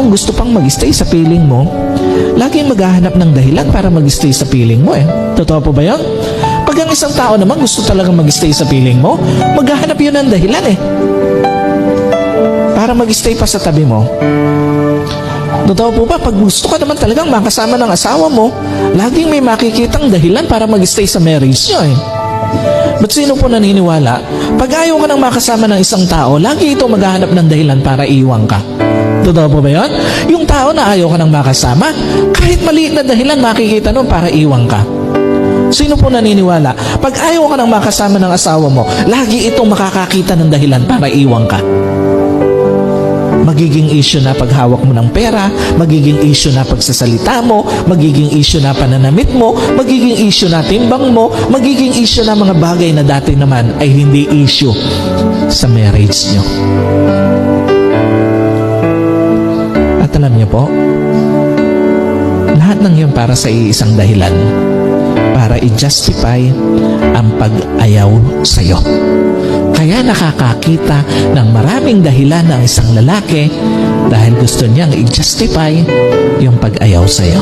taong gusto pang mag-stay sa piling mo, laging maghahanap ng dahilan para mag-stay sa piling mo eh. Totoo po ba yun? Pag ang isang tao naman gusto talagang mag-stay sa piling mo, maghahanap yun ng dahilan eh. Para mag-stay pa sa tabi mo. Totoo po ba, pag gusto ka naman talagang makasama ng asawa mo, laging may makikitang dahilan para mag-stay sa marriage nyo eh. Ba't sino po naniniwala? Pag ayaw ka nang makasama ng isang tao, lagi ito maghahanap ng dahilan para iwan ka. Totoo po ba yun? Yung tao na ayaw ka nang makasama, kahit maliit na dahilan makikita nun para iwan ka. Sino po naniniwala? Pag ayaw ka nang makasama ng asawa mo, lagi itong makakakita ng dahilan para iwan ka. Magiging issue na paghawak mo ng pera, magiging issue na pagsasalita mo, magiging issue na pananamit mo, magiging issue na timbang mo, magiging issue na mga bagay na dati naman ay hindi issue sa marriage nyo. At alam niyo po, lahat ng yun para sa iisang dahilan, para i-justify ang pag-ayaw sa'yo. Kaya nakakakita ng maraming dahilan ng isang lalaki dahil gusto niyang i-justify yung pag-ayaw sa'yo.